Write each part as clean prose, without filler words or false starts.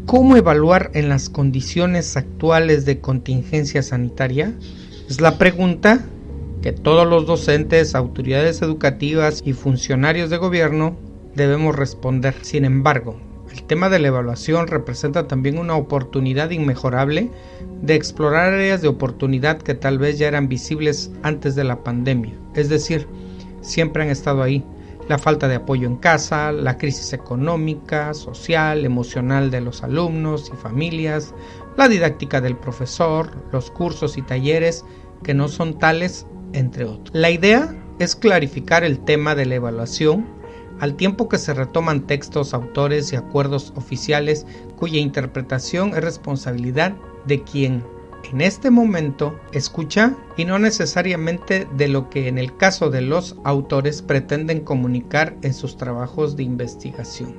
¿Cómo evaluar en las condiciones actuales de contingencia sanitaria? Es la pregunta que todos los docentes, autoridades educativas y funcionarios de gobierno debemos responder. Sin embargo, el tema de la evaluación representa también una oportunidad inmejorable de explorar áreas de oportunidad que tal vez ya eran visibles antes de la pandemia. Es decir, siempre han estado ahí. La falta de apoyo en casa, la crisis económica, social, emocional de los alumnos y familias, la didáctica del profesor, los cursos y talleres que no son tales, entre otros. La idea es clarificar el tema de la evaluación al tiempo que se retoman textos, autores y acuerdos oficiales cuya interpretación es responsabilidad de quien en este momento escucha y no necesariamente de lo que en el caso de los autores pretenden comunicar en sus trabajos de investigación.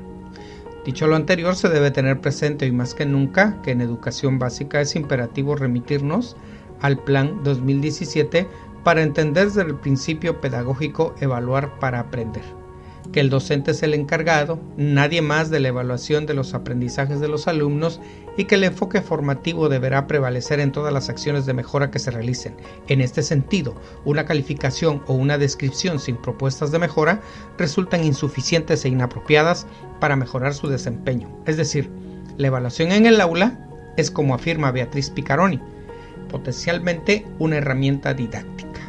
Dicho lo anterior, se debe tener presente hoy más que nunca que en educación básica es imperativo remitirnos al Plan 2017 para entender desde el principio pedagógico evaluar para aprender, que el docente es el encargado, nadie más, de la evaluación de los aprendizajes de los alumnos y que el enfoque formativo deberá prevalecer en todas las acciones de mejora que se realicen. En este sentido, una calificación o una descripción sin propuestas de mejora resultan insuficientes e inapropiadas para mejorar su desempeño. Es decir, la evaluación en el aula es, como afirma Beatriz Piccaroni, potencialmente una herramienta didáctica.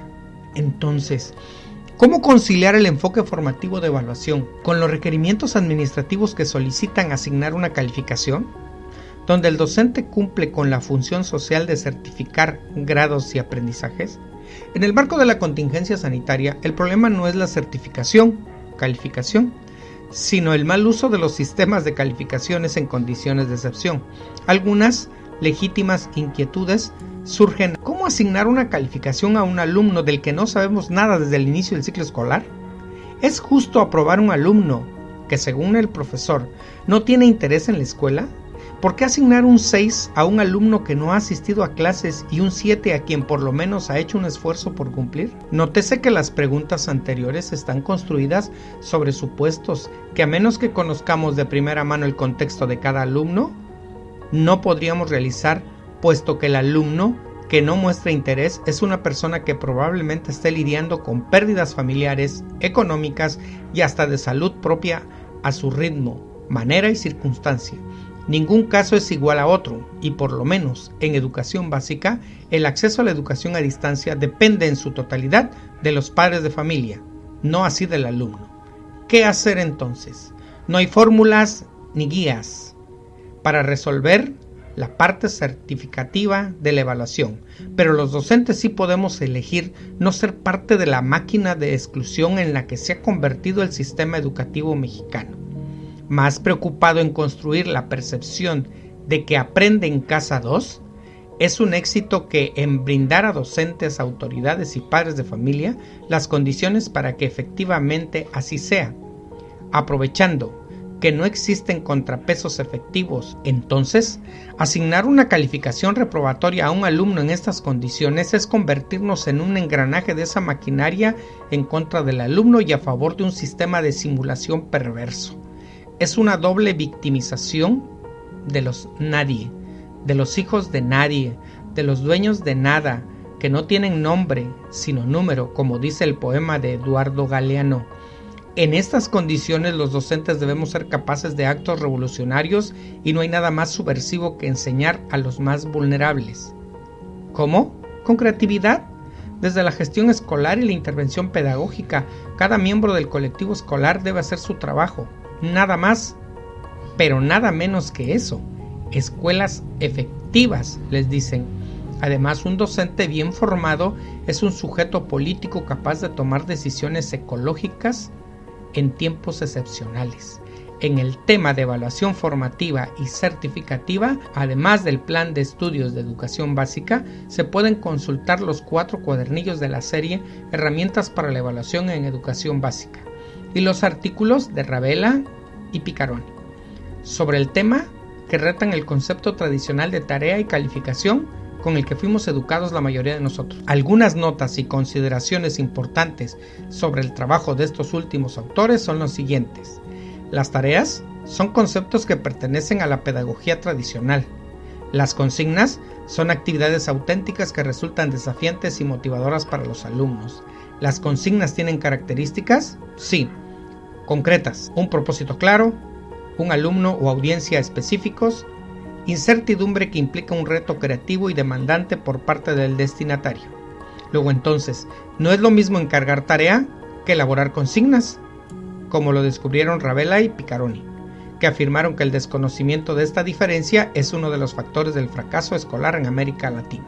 Entonces, ¿cómo conciliar el enfoque formativo de evaluación con los requerimientos administrativos que solicitan asignar una calificación, donde el docente cumple con la función social de certificar grados y aprendizajes? En el marco de la contingencia sanitaria, el problema no es la calificación, sino el mal uso de los sistemas de calificaciones en condiciones de excepción. Algunas legítimas inquietudes surgen. ¿Cómo asignar una calificación a un alumno del que no sabemos nada desde el inicio del ciclo escolar? ¿Es justo aprobar un alumno que, según el profesor, no tiene interés en la escuela? ¿Por qué asignar un 6 a un alumno que no ha asistido a clases y un 7 a quien por lo menos ha hecho un esfuerzo por cumplir? Nótese que las preguntas anteriores están construidas sobre supuestos que, a menos que conozcamos de primera mano el contexto de cada alumno, no podríamos realizar, puesto que el alumno que no muestra interés es una persona que probablemente esté lidiando con pérdidas familiares, económicas y hasta de salud propia a su ritmo, manera y circunstancia. Ningún caso es igual a otro y, por lo menos en educación básica, el acceso a la educación a distancia depende en su totalidad de los padres de familia, no así del alumno. ¿Qué hacer entonces? No hay fórmulas ni guías para resolver la parte certificativa de la evaluación, pero los docentes sí podemos elegir no ser parte de la máquina de exclusión en la que se ha convertido el sistema educativo mexicano. Más preocupado en construir la percepción de que aprende en casa 2, es un éxito que en brindar a docentes, autoridades y padres de familia las condiciones para que efectivamente así sea, aprovechando que no existen contrapesos efectivos. Entonces, asignar una calificación reprobatoria a un alumno en estas condiciones es convertirnos en un engranaje de esa maquinaria en contra del alumno y a favor de un sistema de simulación perverso. Es una doble victimización de los nadie, de los hijos de nadie, de los dueños de nada, que no tienen nombre, sino número, como dice el poema de Eduardo Galeano. En estas condiciones los docentes debemos ser capaces de actos revolucionarios y no hay nada más subversivo que enseñar a los más vulnerables. ¿Cómo? Con creatividad. Desde la gestión escolar y la intervención pedagógica, cada miembro del colectivo escolar debe hacer su trabajo. Nada más, pero nada menos que eso. Escuelas efectivas, les dicen. Además, un docente bien formado es un sujeto político capaz de tomar decisiones ecológicas en tiempos excepcionales. En el tema de evaluación formativa y certificativa, además del plan de estudios de educación básica, se pueden consultar los 4 cuadernillos de la serie Herramientas para la evaluación en educación básica y los artículos de Ravela y Piccaroni sobre el tema que retan el concepto tradicional de tarea y calificación con el que fuimos educados la mayoría de nosotros. Algunas notas y consideraciones importantes sobre el trabajo de estos últimos autores son los siguientes. Las tareas son conceptos que pertenecen a la pedagogía tradicional. Las consignas son actividades auténticas que resultan desafiantes y motivadoras para los alumnos. ¿Las consignas tienen características? Sí, concretas, un propósito claro, un alumno o audiencia específicos, incertidumbre que implica un reto creativo y demandante por parte del destinatario. Luego entonces, no es lo mismo encargar tarea que elaborar consignas, como lo descubrieron Ravella y Piccaroni, que afirmaron que el desconocimiento de esta diferencia es uno de los factores del fracaso escolar en América Latina.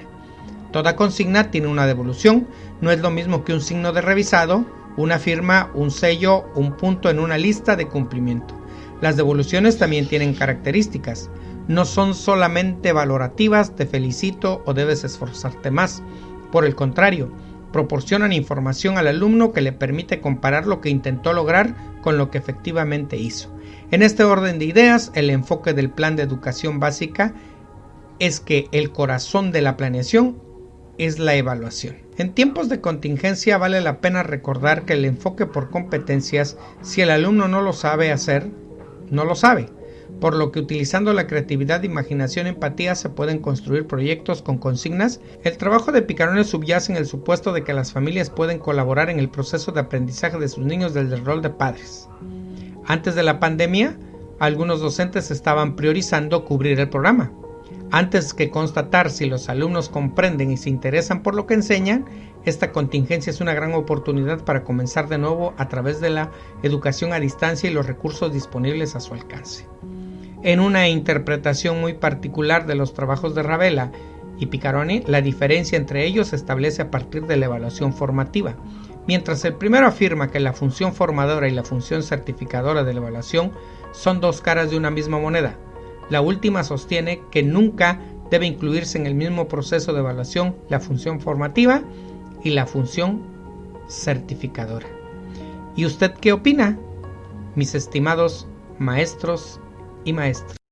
Toda consigna tiene una devolución, no es lo mismo que un signo de revisado, una firma, un sello, un punto en una lista de cumplimiento. Las devoluciones también tienen características, no son solamente valorativas, te felicito o debes esforzarte más. Por el contrario, proporcionan información al alumno que le permite comparar lo que intentó lograr con lo que efectivamente hizo. En este orden de ideas, el enfoque del plan de educación básica es que el corazón de la planeación es la evaluación. En tiempos de contingencia vale la pena recordar que el enfoque por competencias, si el alumno no lo sabe hacer, no lo sabe, por lo que utilizando la creatividad, imaginación y empatía se pueden construir proyectos con consignas. El trabajo de Piccaroni subyace en el supuesto de que las familias pueden colaborar en el proceso de aprendizaje de sus niños desde el rol de padres. Antes de la pandemia, algunos docentes estaban priorizando cubrir el programa. Antes que constatar si los alumnos comprenden y se interesan por lo que enseñan, esta contingencia es una gran oportunidad para comenzar de nuevo a través de la educación a distancia y los recursos disponibles a su alcance. En una interpretación muy particular de los trabajos de Ravella y Piccaroni, la diferencia entre ellos se establece a partir de la evaluación formativa. Mientras el primero afirma que la función formadora y la función certificadora de la evaluación son dos caras de una misma moneda, la última sostiene que nunca debe incluirse en el mismo proceso de evaluación la función formativa y la función certificadora. ¿Y usted qué opina, mis estimados maestros y maestras?